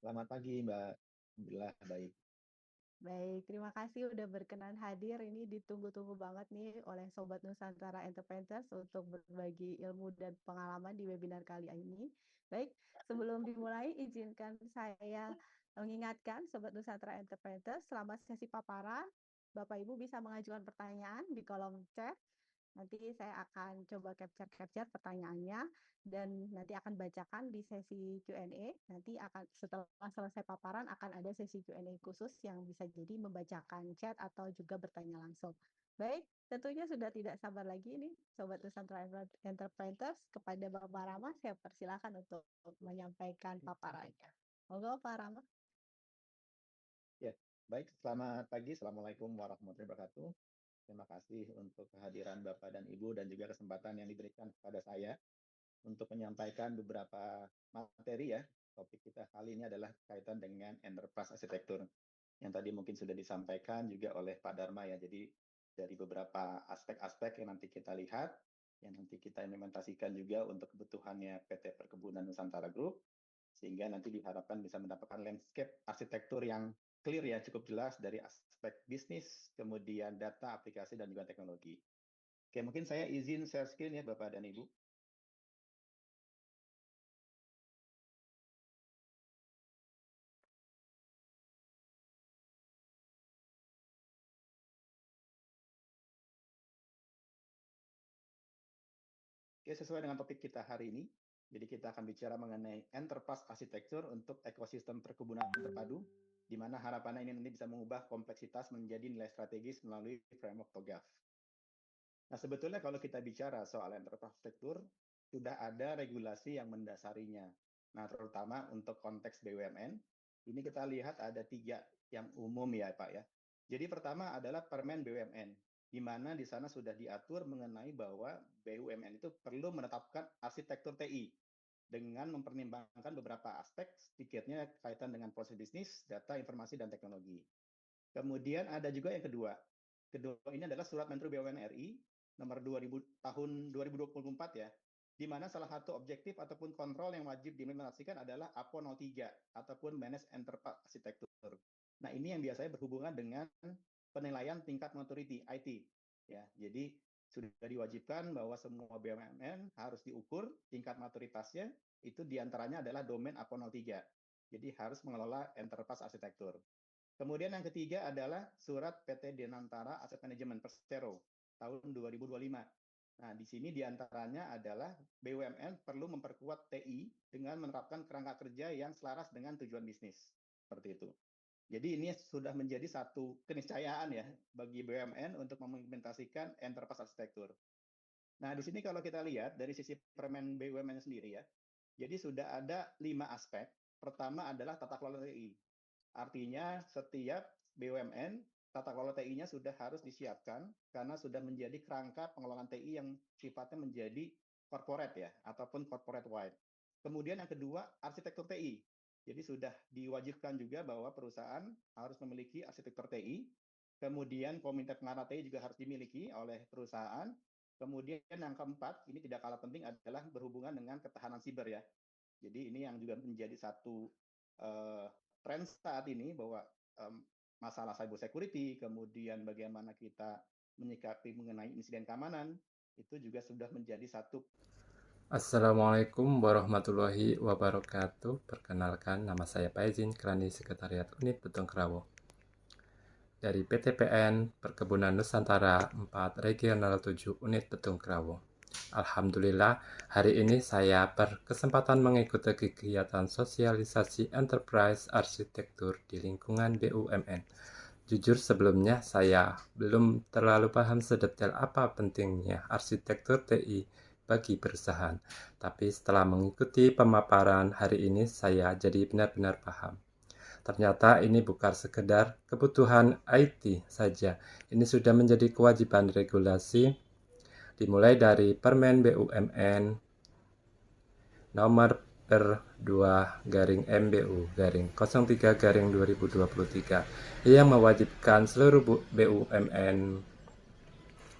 Selamat pagi, Mbak. Alhamdulillah baik. Baik, terima kasih udah berkenan hadir. Ini ditunggu-tunggu banget nih oleh Sobat Nusantara Entrepreneurs untuk berbagi ilmu dan pengalaman di webinar kali ini. Baik, sebelum dimulai, izinkan saya mengingatkan Sobat Nusantara Entrepreneurs selama sesi paparan, Bapak Ibu bisa mengajukan pertanyaan di kolom chat. Nanti saya akan coba capture pertanyaannya dan nanti akan bacakan di sesi Q&A. Nanti setelah selesai paparan akan ada sesi Q&A khusus yang bisa jadi membacakan chat atau juga bertanya langsung. Baik, tentunya sudah tidak sabar lagi nih Sobat Nusantara Entrepreneurs, kepada Bapak Rama saya persilakan untuk menyampaikan paparannya. Monggo Pak Rama. Ya, baik. Selamat pagi. Assalamualaikum warahmatullahi wabarakatuh. Terima kasih untuk kehadiran Bapak dan Ibu dan juga kesempatan yang diberikan kepada saya untuk menyampaikan beberapa materi ya. Topik kita kali ini adalah kaitan dengan enterprise arsitektur yang tadi mungkin sudah disampaikan juga oleh Pak Dharma ya. Jadi dari beberapa aspek-aspek yang nanti kita lihat, yang nanti kita implementasikan juga untuk kebutuhannya PT Perkebunan Nusantara Group, sehingga nanti diharapkan bisa mendapatkan landscape arsitektur yang clear ya, cukup jelas dari aspek bisnis, kemudian data, aplikasi, dan juga teknologi. Oke, mungkin saya izin share screen ya Bapak dan Ibu. Oke, sesuai dengan topik kita hari ini, jadi kita akan bicara mengenai enterprise arsitektur untuk ekosistem perkebunan terpadu, di mana harapannya ini nanti bisa mengubah kompleksitas menjadi nilai strategis melalui framework TOGAF. Nah, sebetulnya kalau kita bicara soal enterprise arsitektur, sudah ada regulasi yang mendasarinya. Nah, terutama untuk konteks BUMN, ini kita lihat ada 3 yang umum ya Pak ya. Jadi pertama adalah Permen BUMN, di mana di sana sudah diatur mengenai bahwa BUMN itu perlu menetapkan arsitektur TI dengan mempertimbangkan beberapa aspek, sedikitnya kaitan dengan proses bisnis, data, informasi, dan teknologi. Kemudian ada juga yang kedua. Kedua ini adalah Surat Menteri BUMN RI nomor 2000 tahun 2024 ya, di mana salah satu objektif ataupun kontrol yang wajib diimplementasikan adalah APO 03 ataupun Managed Enterprise Architecture. Nah, ini yang biasanya berhubungan dengan penilaian tingkat maturity IT ya. Jadi sudah diwajibkan bahwa semua BUMN harus diukur tingkat maturitasnya, itu diantaranya adalah domain APO 03. Jadi harus mengelola enterprise arsitektur. Kemudian yang ketiga adalah surat PT Denantara Asset Management Persero tahun 2025. Nah, di sini diantaranya adalah BUMN perlu memperkuat TI dengan menerapkan kerangka kerja yang selaras dengan tujuan bisnis. Seperti itu. Jadi ini sudah menjadi satu keniscayaan ya bagi BUMN untuk mengimplementasikan enterprise arsitektur. Nah, di sini kalau kita lihat dari sisi Permen BUMN sendiri ya, jadi sudah ada 5 aspek. Pertama adalah tata kelola TI. Artinya setiap BUMN tata kelola TI-nya sudah harus disiapkan karena sudah menjadi kerangka pengelolaan TI yang sifatnya menjadi corporate ya ataupun corporate wide. Kemudian yang kedua, arsitektur TI. Jadi sudah diwajibkan juga bahwa perusahaan harus memiliki arsitektur TI. Kemudian komite pengarah TI juga harus dimiliki oleh perusahaan. Kemudian yang keempat, ini tidak kalah penting adalah berhubungan dengan ketahanan siber ya. Jadi ini yang juga menjadi satu tren saat ini bahwa masalah cyber security, kemudian bagaimana kita menyikapi mengenai insiden keamanan, itu juga sudah menjadi satu. Assalamualaikum warahmatullahi wabarakatuh. Perkenalkan, nama saya Paizin Krani, Sekretariat Unit Betung Kerawo. Dari PTPN Perkebunan Nusantara 4 Regional 7 Unit Betung Kerawo. Alhamdulillah, hari ini saya berkesempatan mengikuti kegiatan sosialisasi enterprise arsitektur di lingkungan BUMN. Jujur sebelumnya saya belum terlalu paham sedetail apa pentingnya arsitektur TI bagi perusahaan. Tapi setelah mengikuti pemaparan hari ini saya jadi benar-benar paham. Ternyata ini bukan sekedar kebutuhan IT saja. Ini sudah menjadi kewajiban regulasi dimulai dari Permen BUMN nomor per 2-MBU-03-2023 yang mewajibkan seluruh BUMN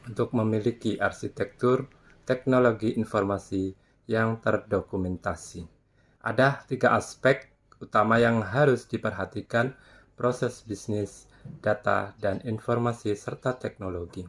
untuk memiliki arsitektur teknologi informasi yang terdokumentasi. Ada 3 aspek utama yang harus diperhatikan: proses bisnis, data, dan informasi, serta teknologi.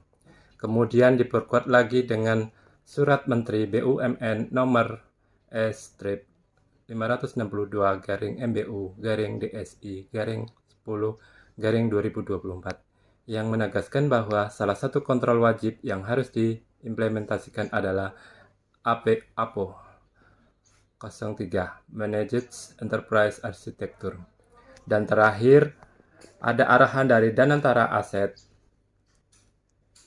Kemudian diperkuat lagi dengan Surat Menteri BUMN nomor S/562/MBU/DSI/10/2024 yang menegaskan bahwa salah satu kontrol wajib yang harus diimplementasikan adalah APO 03 Managed Enterprise Architecture. Dan terakhir, ada arahan dari Danantara Asset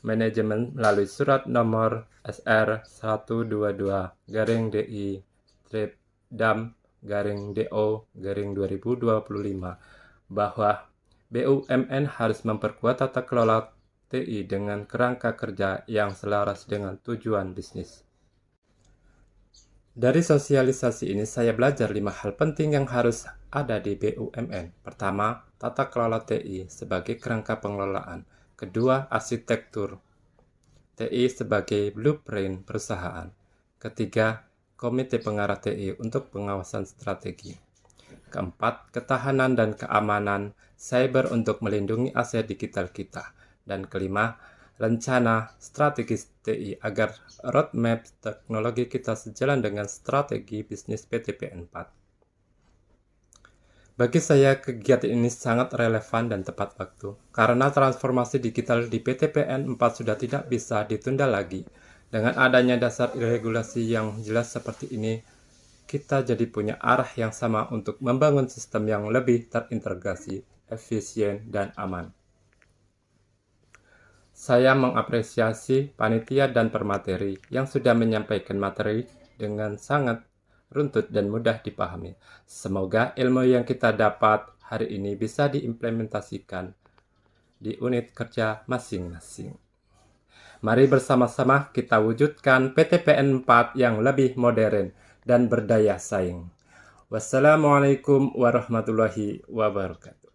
Management melalui surat nomor SR122/DI/DAM/DO/2025 bahwa BUMN harus memperkuat tata kelola TI dengan kerangka kerja yang selaras dengan tujuan bisnis. Dari sosialisasi ini saya belajar 5 hal penting yang harus ada di BUMN. Pertama, tata kelola TI sebagai kerangka pengelolaan. Kedua, arsitektur TI sebagai blueprint perusahaan. Ketiga, komite pengarah TI untuk pengawasan strategi. Keempat, ketahanan dan keamanan cyber untuk melindungi aset digital kita. Dan kelima, rencana strategis TI agar roadmap teknologi kita sejalan dengan strategi bisnis PTPN 4. Bagi saya, kegiatan ini sangat relevan dan tepat waktu, karena transformasi digital di PTPN 4 sudah tidak bisa ditunda lagi. Dengan adanya dasar regulasi yang jelas seperti ini, kita jadi punya arah yang sama untuk membangun sistem yang lebih terintegrasi, efisien, dan aman. Saya mengapresiasi panitia dan permateri yang sudah menyampaikan materi dengan sangat runtut dan mudah dipahami. Semoga ilmu yang kita dapat hari ini bisa diimplementasikan di unit kerja masing-masing. Mari bersama-sama kita wujudkan PTPN 4 yang lebih modern dan berdaya saing. Wassalamualaikum warahmatullahi wabarakatuh.